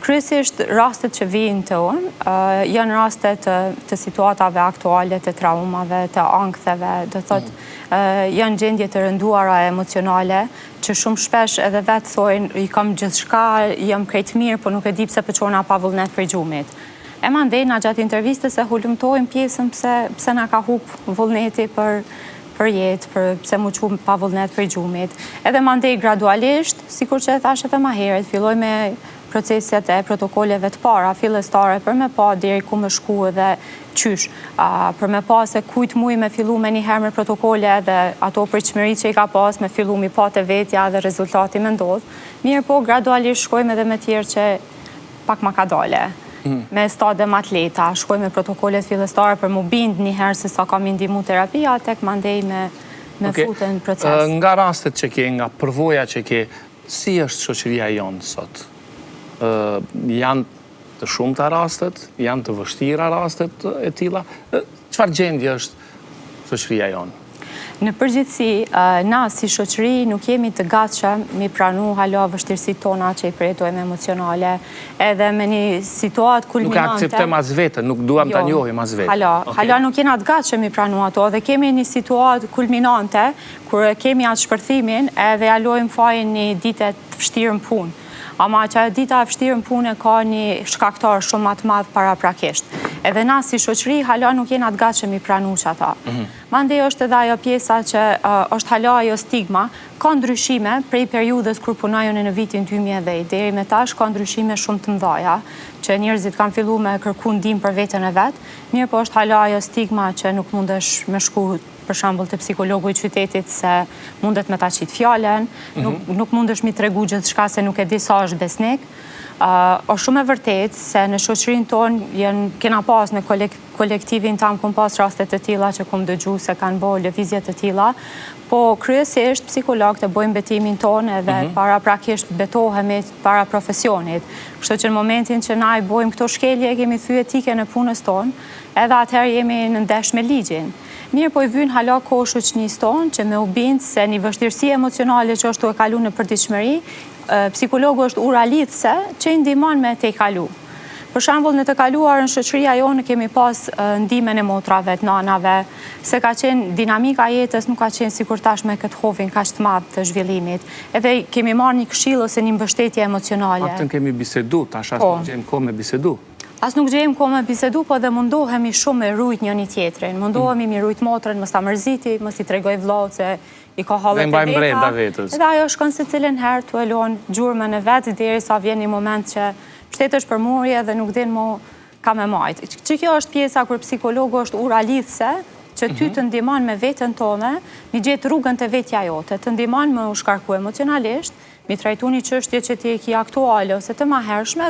Kryesisht rastet që vijnë të unë, janë rastet të situatave aktuale, të traumave, të anktheve, do thotë janë gjendje të rënduara emocionale, që shumë shpesh edhe vetë thojnë, i kam gjithçka, jam krejt mirë, po nuk e di pse po çona pa vullnet për gjumit. E mandej na gjatë intervistës e hulumtojmë pjesën pse na ka hup vullneti për jetë, pse mu qumë pa vullnet për gjumit. Edhe mandej gradualisht, sikur që e thash edhe ma heret, filloj me proceset e protokolleve të para, fillestare, për me pa deri ku më shku edhe qysh, për me pa se kujt muj me fillu me njëherë me protokolle dhe ato përqëmëri që i ka pas me fillu mi pa të vetja dhe rezultati me ndodh. Mirë po, gradualisht shkojmë edhe me tjerë që pak ma ka dale. Me stade më atleta, shkoj me protokollet fillestare për mu bind njëherë se sa kam indimu terapia, tek mandej me futën proces. Nga rastet që ke, nga përvoja që ke, si është shoqëria jonë sot? Janë të shumta rastet, janë të vështira rastet e tilla? Çfarë gjendje është shoqëria jonë? Në përgjithësi, na si shoqëri nuk jemi të gatshëm mi pranu hala vështirësitë tona që i përjetojmë emocionale, edhe me një situatë kulminante. Nuk e akceptojmë as vetën, nuk duam ta njohim as vetën. Hala nuk jena të gatshëm mi pranu ato, dhe kemi një situatë kulminante, kur kemi atë shpërthimin, edhe jalojmë fajin një ditë të vështirë në punë. Ama që dita e vështirë në punë ka një shkaktar shumë më të madh paraprakisht. Edhe na si shoqëri hala nuk jena të gatshëm i pranu që ata. Mandej është edhe ajo pjesa që është hala ajo stigma, ka ndryshime prej periudhës kur punojnë në vitin 2010 deri me tash, ka ndryshime shumë të mëdha, që njerëzit kanë fillu me kërku ndihmë për veten e vet, mirë po është hala ajo stigma që nuk mundesh me shku për shembull të psikologu i qytetit se mundet me ta qit fjalen, nuk mundesh mi tregu gjithçka se nuk e di sa është besnik. O shumë e vërtet se në shoqërinë tonë kena pas në kolektivin tam kum pas rastet të tilla që kum dëgju se kanë bërë lëvizje të tilla, po kryesisht psikologët e bojnë betimin tonë edhe paraprakisht betohemi para profesionit. Kështu që në momentin që na i bojmë këto shkelje, kemi thyer etike në punës tonë, edhe atëherë jemi në ndesh me ligjin. Mirë po i vynë hala kohë shoqënisë tonë që me u bindë se një vështirësi emocionale që është u e kalu në përditshmëri, psikologu është ura lidhse që i ndihmon me te i kalu. Për shembull, në të kaluarën shoqëria jonë kemi pas ndihmën e motrave, të nanave, se ka qenë dinamika jetës nuk ka qenë sikur tash me këtë hovin kaq të madh të zhvillimit. Edhe kemi marrë një këshill ose një mbështetje emocionale. Paktën kemi bisedu, tash as nuk gjejmë kohë me bisedu. As nuk gjejmë kohë me bisedu, po dhe mundohemi shumë me rujt njëri tjetrin. Mundohemi me rujt motrën, mos ta mërziti, mos i tregoj vllaut se i ka hallet e veta. Edhe ajo shkon secilën herë tu e lon gjurmën e vet derisa vjen një moment që shtetesh për murje dhe nuk din mo ka me majt. Që kjo është pjesa kur psikologu është ura lidhse, që ty të ndihmon me veten tone, mi gjetë rrugën të vetja jote, të ndihmon me u shkarku emocionalisht, mi trajtu një çështje që ti e ki aktuale ose të mahershme.